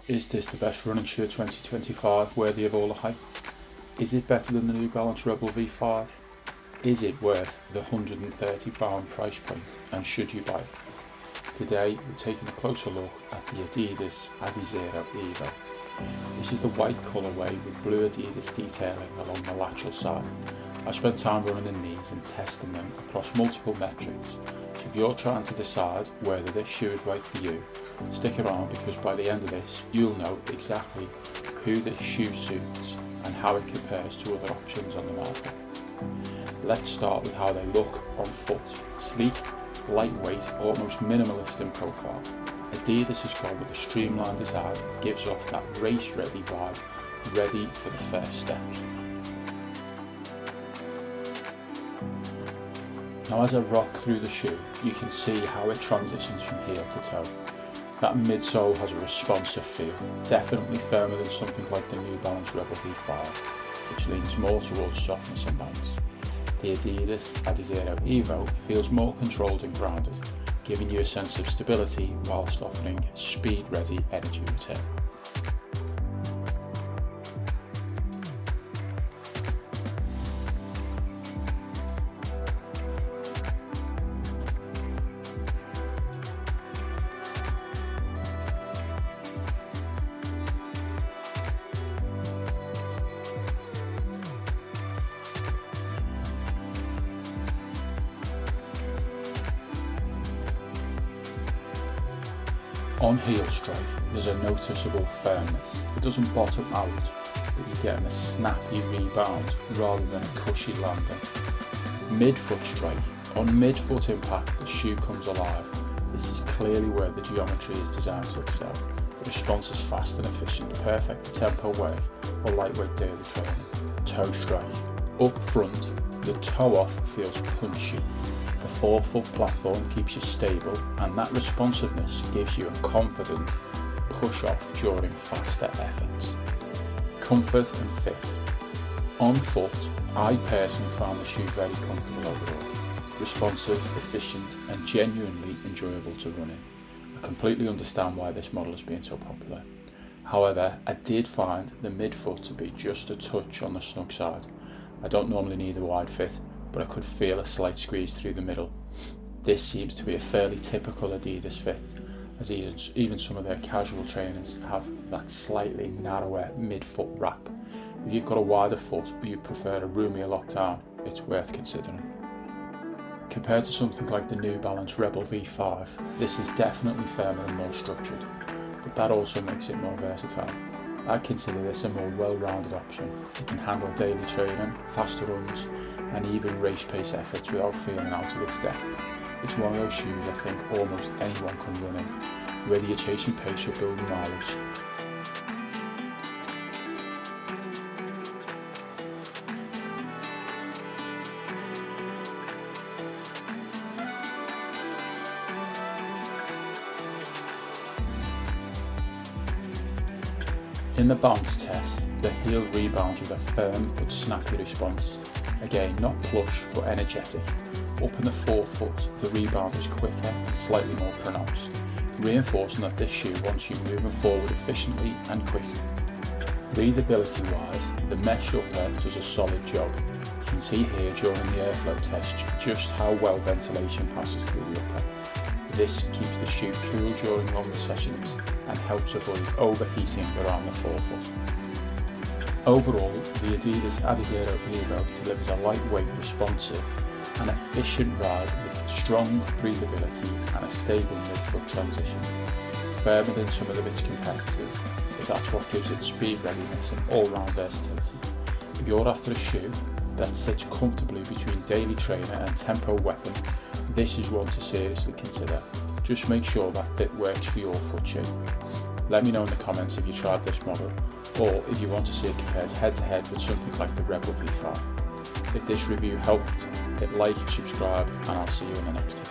Is this the best running shoe of 2025, worthy of all the hype? Is it better than the New Balance Rebel V5? Is it worth the £130 price point, and should you buy it? Today we're taking a closer look at the Adidas Adizero Evo. This is the white colourway with blue Adidas detailing along the lateral side. I've spent time running in these and testing them across multiple metrics, so if you're trying to decide whether this shoe is right for you, stick around, because by the end of this you'll know exactly who this shoe suits and how it compares to other options on the market. Let's start with how they look on foot. Sleek, lightweight, almost minimalist in profile. Adidas has gone with a streamlined design that gives off that race-ready vibe, ready for the first steps. Now as I rock through the shoe, you can see how it transitions from heel to toe. That midsole has a responsive feel, definitely firmer than something like the New Balance Rebel V5, which leans more towards softness and bounce. The Adidas Adizero Evo feels more controlled and grounded, giving you a sense of stability whilst offering speed-ready energy return. On heel strike, there's a noticeable firmness. It doesn't bottom out, but you're getting a snappy rebound rather than a cushy landing. Midfoot strike. On midfoot impact, the shoe comes alive. This is clearly where the geometry is designed to excel. The response is fast and efficient, perfect for tempo work or lightweight daily training. Toe strike. Up front, the toe off feels punchy. The forefoot platform keeps you stable, and that responsiveness gives you a confident push off during faster efforts. Comfort and fit. On foot, I personally found the shoe very comfortable overall. Responsive, efficient, and genuinely enjoyable to run in. I completely understand why this model has been so popular. However, I did find the midfoot to be just a touch on the snug side. I don't normally need a wide fit, but I could feel a slight squeeze through the middle. This seems to be a fairly typical Adidas fit, as even some of their casual trainers have that slightly narrower midfoot wrap. If you've got a wider foot but you prefer a roomier lockdown, it's worth considering. Compared to something like the New Balance Rebel V5, this is definitely firmer and more structured, but that also makes it more versatile. I consider this a more well-rounded option. It can handle daily training, faster runs, and even race pace efforts without feeling out of its depth. It's one of those shoes I think almost anyone can run in, whether you're chasing pace or building mileage. In the bounce test, the heel rebounds with a firm but snappy response. Again, not plush but energetic. Up in the forefoot, the rebound is quicker and slightly more pronounced, reinforcing that this shoe wants you moving forward efficiently and quickly. Breathability wise, the mesh upper does a solid job. You can see here during the airflow test just how well ventilation passes through the upper. This keeps the shoe cool during longer sessions and helps avoid overheating around the forefoot. Overall, the Adidas Adizero Evo delivers a lightweight, responsive and efficient ride with strong breathability and a stable midfoot transition. Firmer than some of its competitors, but that's what gives it speed readiness and all-round versatility. If you're after a shoe that sits comfortably between daily trainer and tempo weapon, this is one to seriously consider. Just make sure that fit works for your foot shape. Let me know in the comments if you tried this model, or if you want to see it compared head to head with something like the Rebel V5. If this review helped, hit like, subscribe, and I'll see you in the next tip.